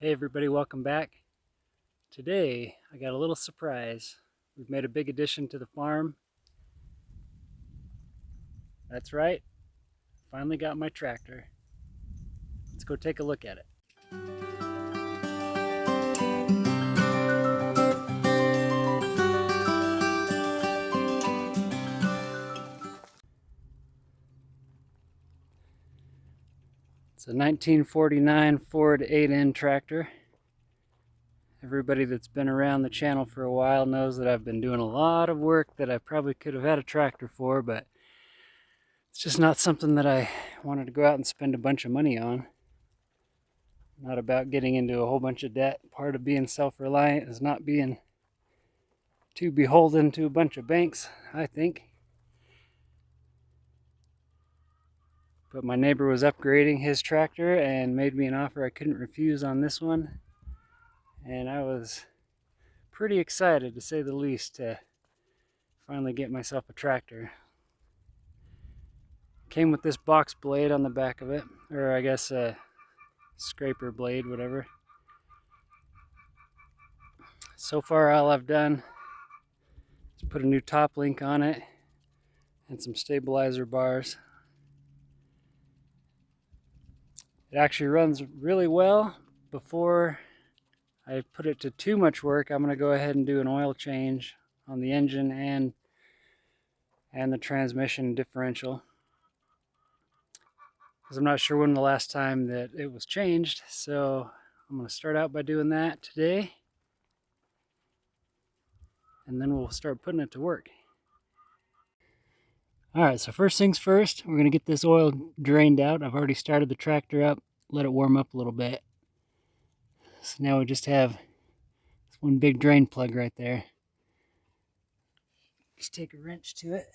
Hey everybody, welcome back. Today I got a little surprise. We've made a big addition to the farm. That's right, finally got my tractor. Let's go take a look at it. It's a 1949 Ford 8N tractor. Everybody that's been around the channel for a while knows that I've been doing a lot of work that I probably could have had a tractor for, but it's just not something that I wanted to go out and spend a bunch of money on. Not about getting into a whole bunch of debt. Part of being self-reliant is not being too beholden to a bunch of banks, I think. But my neighbor was upgrading his tractor and made me an offer I couldn't refuse on this one. And I was pretty excited, to say the least, to finally get myself a tractor. Came with this box blade on the back of it, or I guess a scraper blade, whatever. So far all I've done is put a new top link on it and some stabilizer bars. It actually runs really well. Before I put it to too much work, I'm going to go ahead and do an oil change on the engine and the transmission differential, because I'm not sure when the last time that it was changed. So I'm going to start out by doing that today, and then we'll start putting it to work. Alright, so first things first, we're going to get this oil drained out. I've already started the tractor up, let it warm up a little bit. So now we just have this one big drain plug right there. Just take a wrench to it.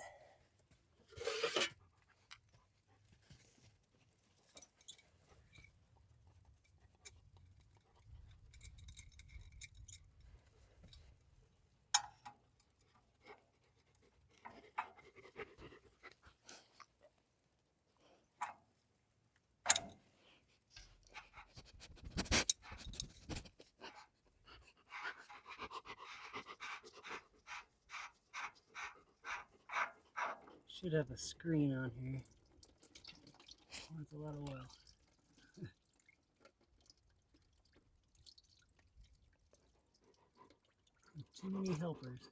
Should have a screen on here. That's a lot of oil. Too many helpers.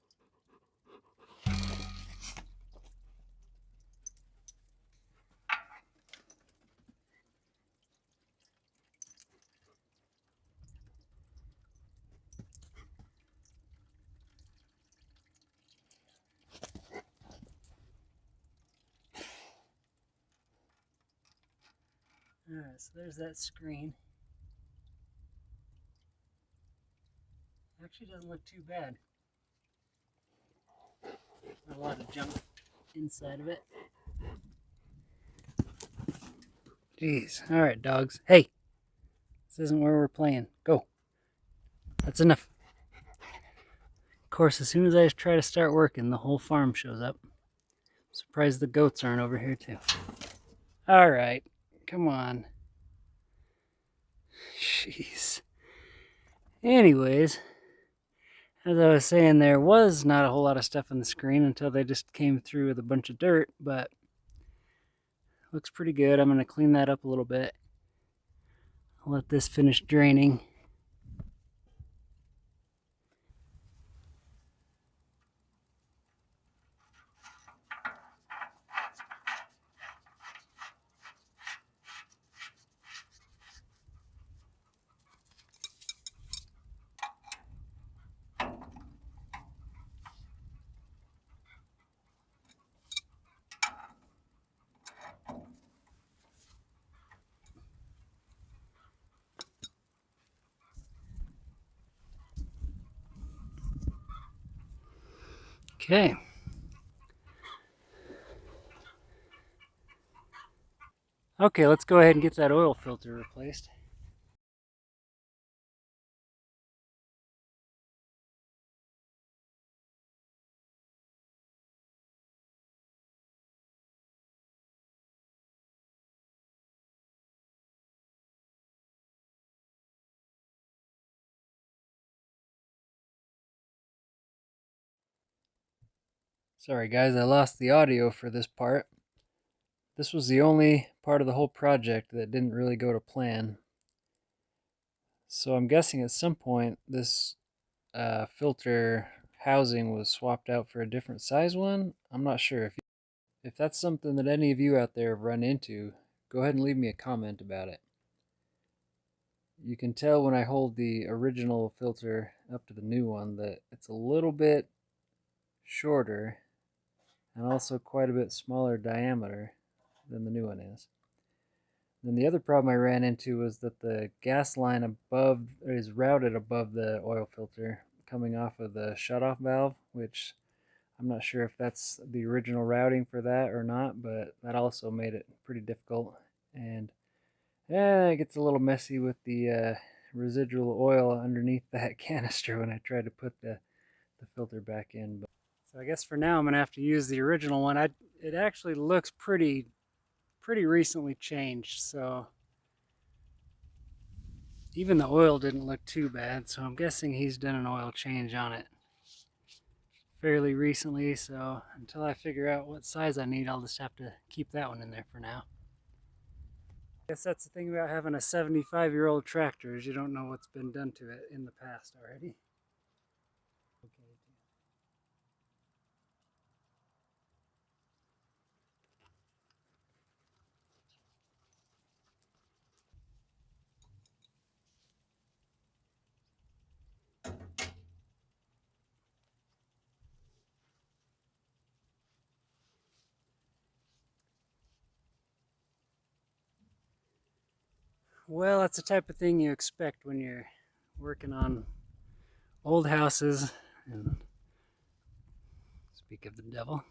Alright, so there's that screen. Actually doesn't look too bad. Not a lot of junk inside of it. Jeez. Alright, dogs. Hey! This isn't where we're playing. Go. That's enough. Of course, as soon as I try to start working, the whole farm shows up. I'm surprised the goats aren't over here too. Alright. Come on. Jeez. Anyways, as I was saying, there was not a whole lot of stuff on the screen until they just came through with a bunch of dirt, but looks pretty good. I'm going to clean that up a little bit. I'll let this finish draining. Okay. Okay, let's go ahead and get that oil filter replaced. Sorry guys, I lost the audio for this part. This was the only part of the whole project that didn't really go to plan. So I'm guessing at some point this filter housing was swapped out for a different size one. I'm not sure. If that's something that any of you out there have run into, go ahead and leave me a comment about it. You can tell when I hold the original filter up to the new one that it's a little bit shorter and also quite a bit smaller diameter than the new one is. Then the other problem I ran into was that the gas line above is routed above the oil filter coming off of the shutoff valve, which I'm not sure if that's the original routing for that or not, but that also made it pretty difficult. And it gets a little messy with the residual oil underneath that canister when I try to put the filter back in. So I guess for now I'm gonna have to use the original one. It actually looks pretty recently changed, so even the oil didn't look too bad. So I'm guessing he's done an oil change on it fairly recently. So until I figure out what size I need, I'll just have to keep that one in there for now. I guess that's the thing about having a 75-year-old tractor, is you don't know what's been done to it in the past already. Okay. Well, that's the type of thing you expect when you're working on old houses, and speak of the devil,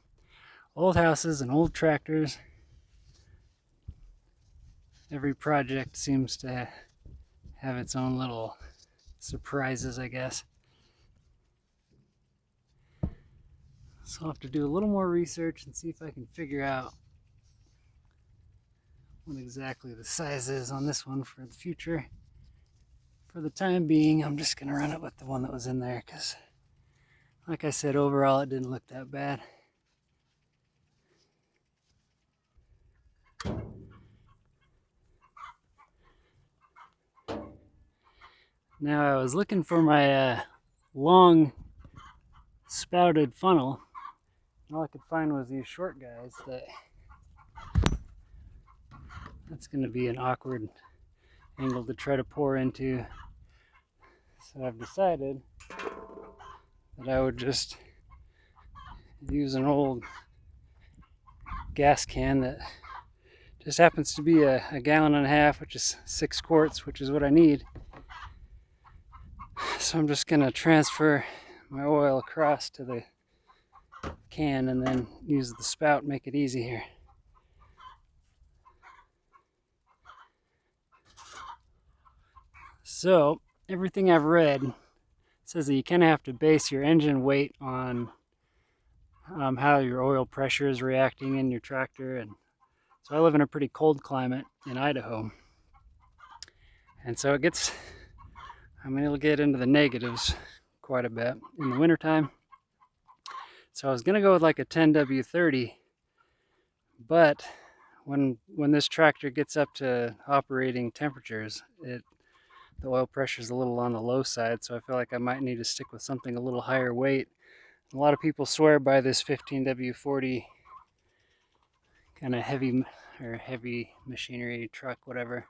old houses and old tractors. Every project seems to have its own little surprises, I guess. So I'll have to do a little more research and see if I can figure out what exactly the size is on this one for the future. For the time being, I'm just going to run it with the one that was in there because, like I said, overall it didn't look that bad. Now I was looking for my long spouted funnel. All I could find was these short guys. That's going to be an awkward angle to try to pour into. So I've decided that I would just use an old gas can that just happens to be a 1.5 gallons, which is 6 quarts, which is what I need. So I'm just going to transfer my oil across to the can and then use the spout, make it easy here. So everything I've read says that you kind of have to base your engine weight on how your oil pressure is reacting in your tractor. And so I live in a pretty cold climate in Idaho, and so it'll get into the negatives quite a bit in the wintertime. So I was gonna go with like a 10W30, but when this tractor gets up to operating temperatures, the oil pressure is a little on the low side, so I feel like I might need to stick with something a little higher weight. A lot of people swear by this 15W40 kind of heavy machinery truck, whatever,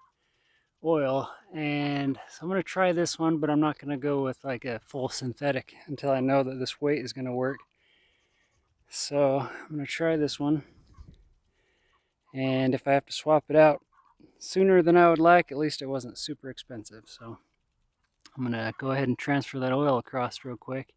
oil. And so I'm going to try this one, but I'm not going to go with like a full synthetic until I know that this weight is going to work. So I'm going to try this one, and if I have to swap it out sooner than I would like, at least it wasn't super expensive. So I'm going to go ahead and transfer that oil across real quick.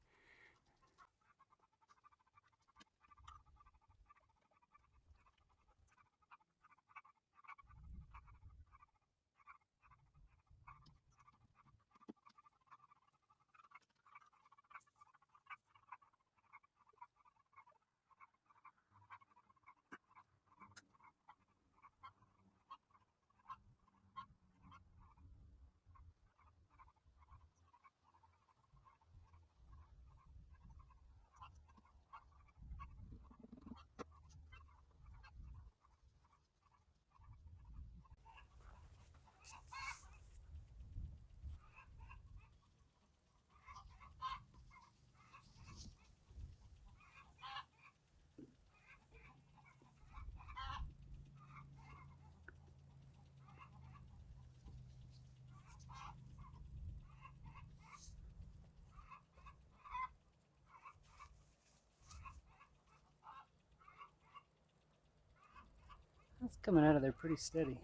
That's coming out of there pretty steady.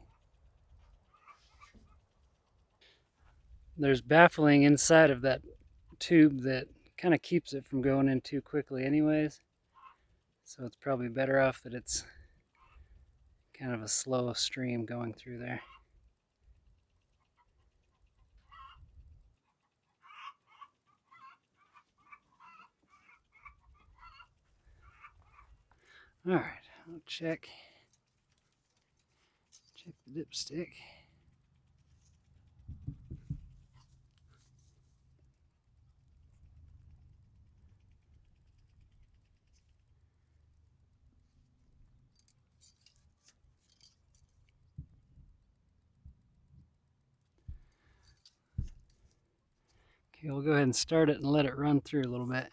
There's baffling inside of that tube that kind of keeps it from going in too quickly anyways. So it's probably better off that it's kind of a slow stream going through there. All right, I'll check the dipstick. Okay, we'll go ahead and start it and let it run through a little bit.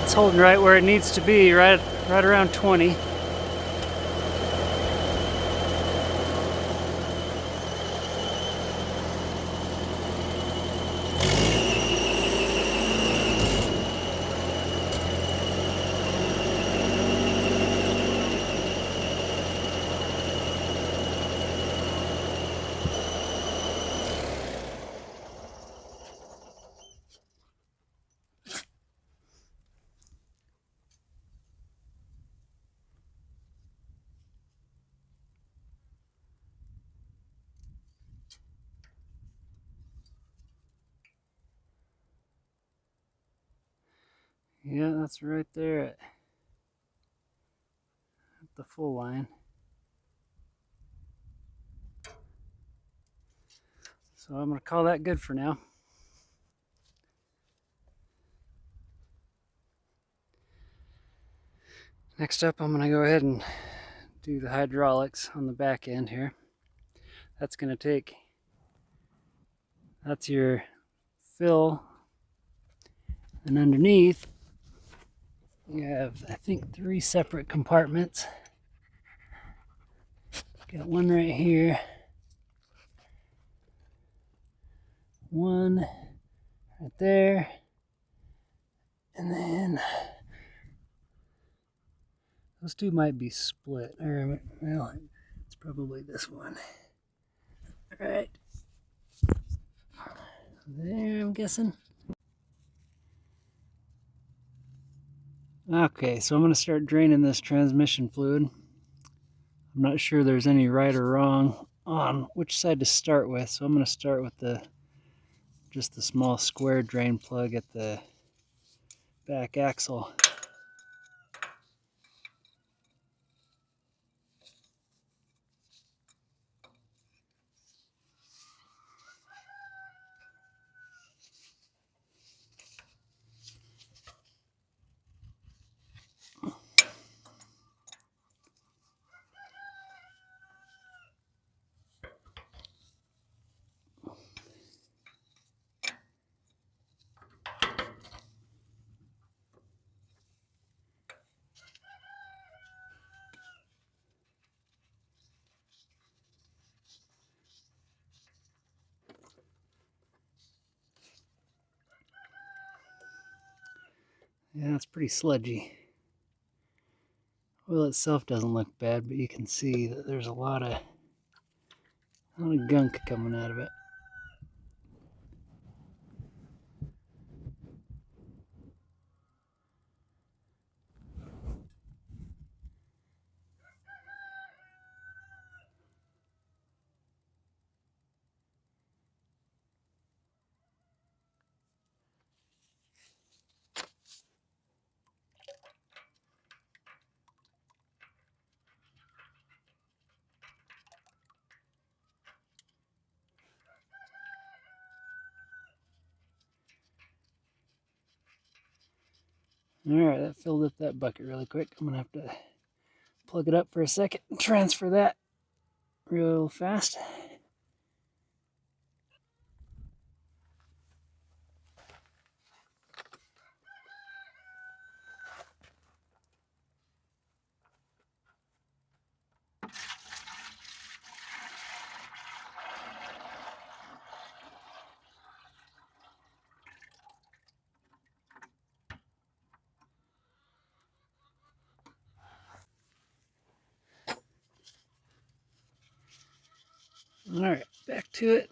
It's holding right where it needs to be, right around 20. Yeah, that's right there at the full line. So I'm going to call that good for now. Next up, I'm going to go ahead and do the hydraulics on the back end here. That's going to take, that's your fill, and underneath you have, I think, 3 separate compartments. Got one right here, one right there, and then those two might be split, or well, it's probably this one. All right, there, I'm guessing. Okay, so I'm going to start draining this transmission fluid. I'm not sure there's any right or wrong on which side to start with, so I'm going to start with just the small square drain plug at the back axle. Yeah, it's pretty sludgy. Oil itself doesn't look bad, but you can see that there's a lot of gunk coming out of it. Alright, that filled up that bucket really quick. I'm going to have to plug it up for a second and transfer that real fast. Alright, back to it.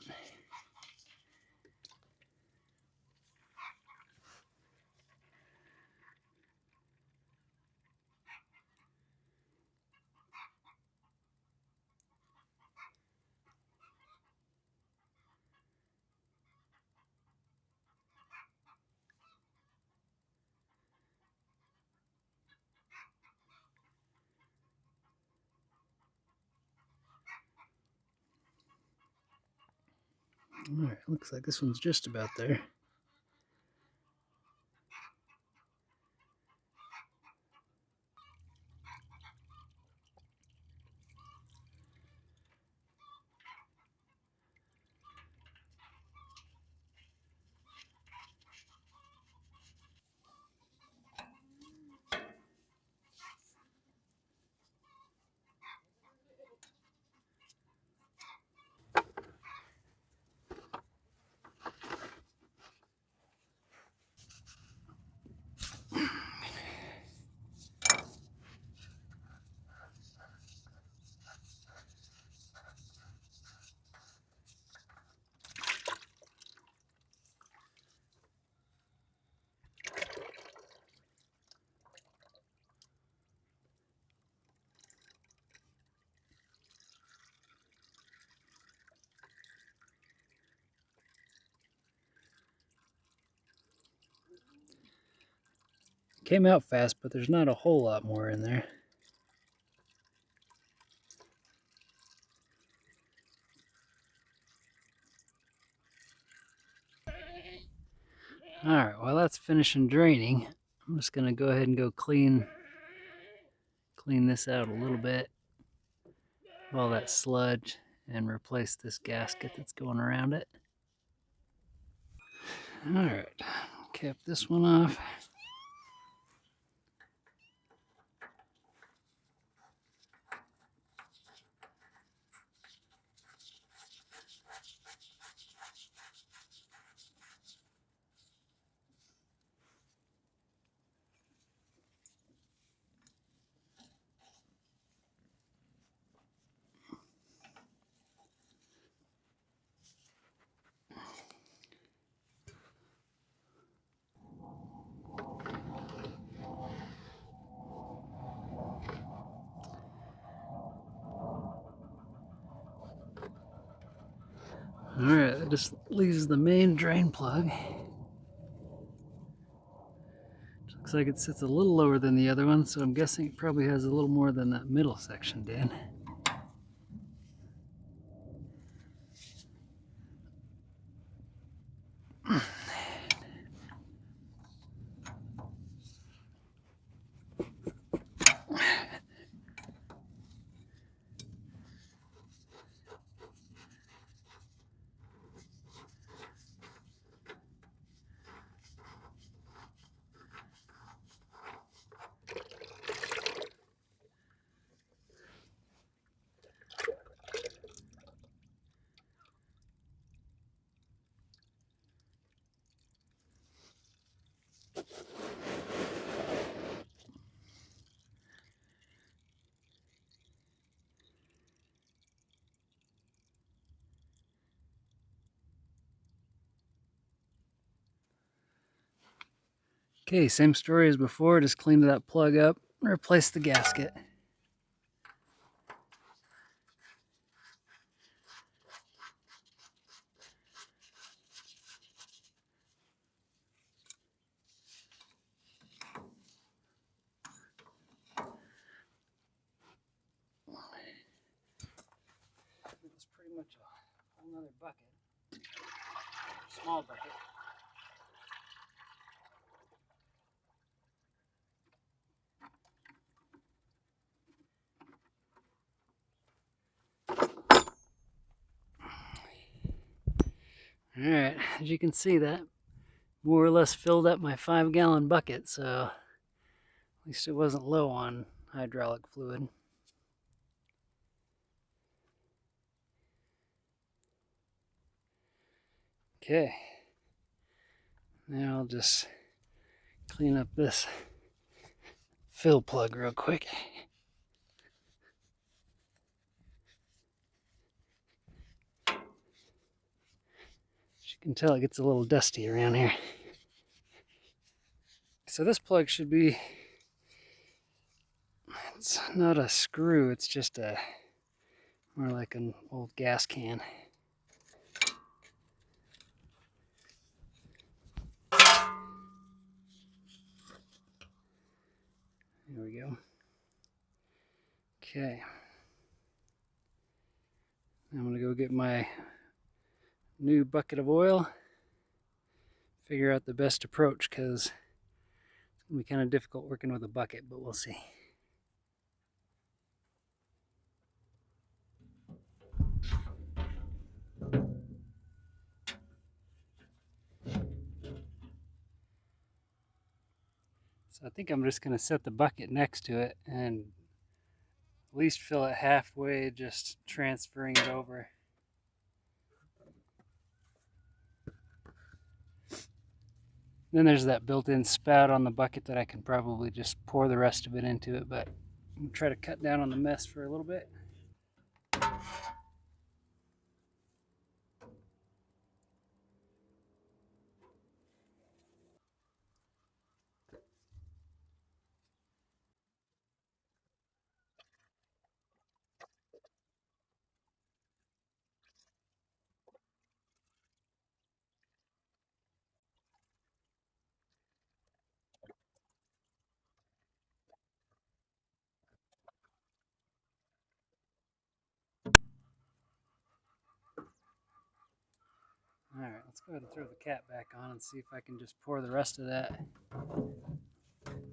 Alright, looks like this one's just about there. Came out fast, but there's not a whole lot more in there. Alright, while that's finishing draining, I'm just going to go ahead and go clean this out a little bit of all that sludge and replace this gasket that's going around it. Alright, cap this one off. Alright, that just leaves the main drain plug. Looks like it sits a little lower than the other one, so I'm guessing it probably has a little more than that middle section did. Okay, same story as before, just cleaned that plug up, replaced the gasket. It was pretty much a whole nother bucket, small bucket. Alright, as you can see, that more or less filled up my 5-gallon bucket, so at least it wasn't low on hydraulic fluid. Okay, now I'll just clean up this fill plug real quick. As you can tell, it gets a little dusty around here. So this plug should be, it's not a screw, it's just a more like an old gas can. There we go. Okay. I'm gonna go get my new bucket of oil, figure out the best approach, because it's gonna be kind of difficult working with a bucket, but we'll see. So I think I'm just going to set the bucket next to it and at least fill it halfway, just transferring it over. Then there's that built-in spout on the bucket that I can probably just pour the rest of it into it, but I'm going to try to cut down on the mess for a little bit. Alright, let's go ahead and throw the cap back on and see if I can just pour the rest of that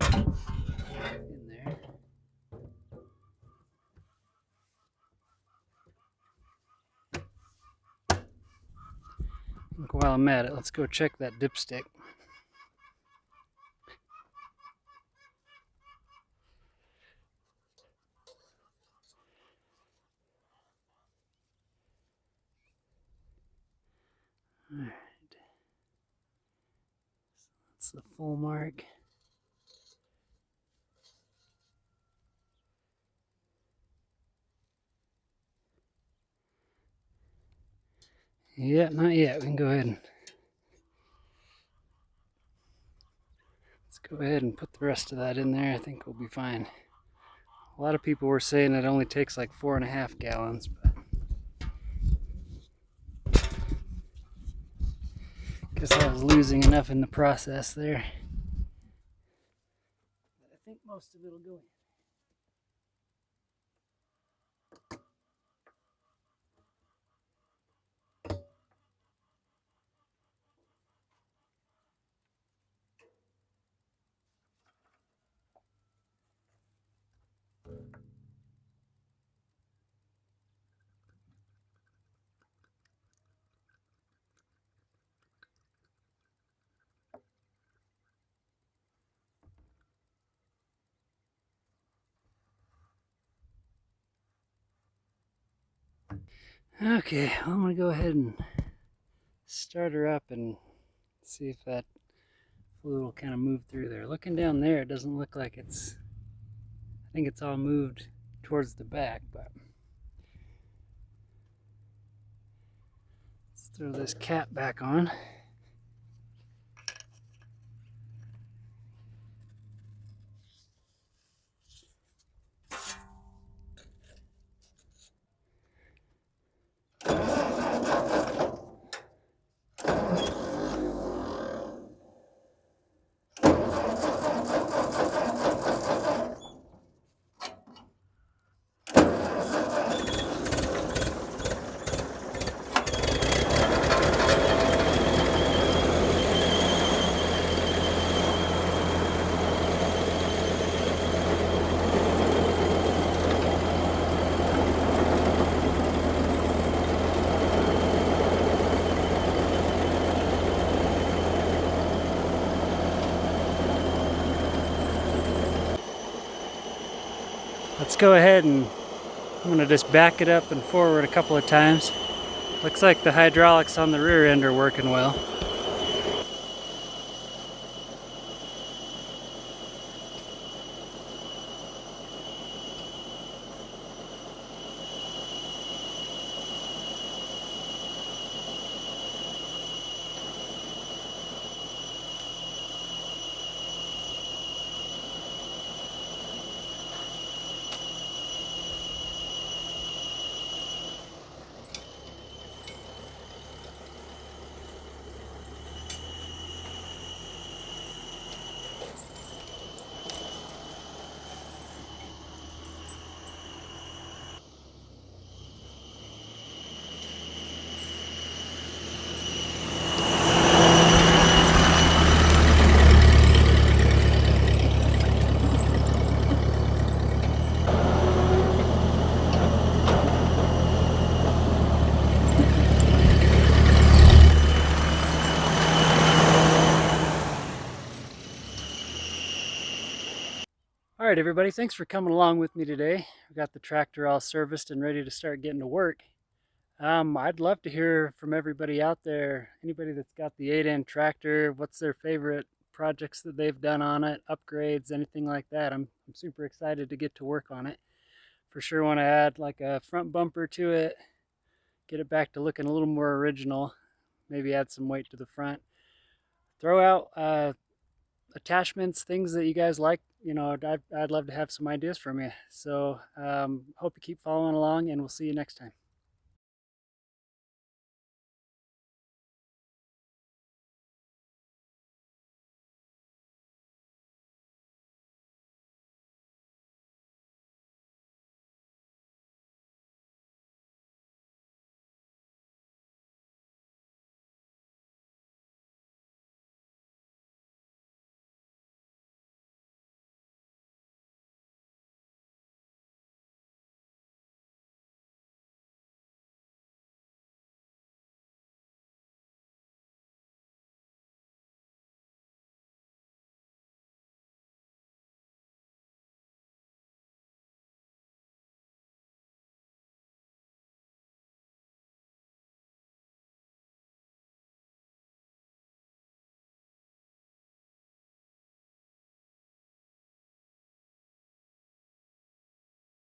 in there. Look, while I'm at it, let's go check that dipstick. Alright, so that's the full mark. Yeah, not yet. We can go ahead and go ahead and put the rest of that in there. I think we'll be fine. A lot of people were saying it only takes like 4.5 gallons, but guess I was losing enough in the process there. But I think most of it'll go in. Okay, well, I'm going to go ahead and start her up and see if that fluid will kind of move through there. Looking down there, it doesn't look like it's, I think it's all moved towards the back, but let's throw this cap back on. Let's go ahead and I'm going to just back it up and forward a couple of times. Looks like the hydraulics on the rear end are working well. All right, everybody, thanks for coming along with me today. We got the tractor all serviced and ready to start getting to work. I'd love to hear from everybody out there, anybody that's got the 8N tractor, what's their favorite projects that they've done on it, upgrades, anything like that. I'm super excited to get to work on it. For sure want to add like a front bumper to it, get it back to looking a little more original, maybe add some weight to the front. Throw out attachments, things that you guys like. I'd love to have some ideas from you. So hope you keep following along, and we'll see you next time.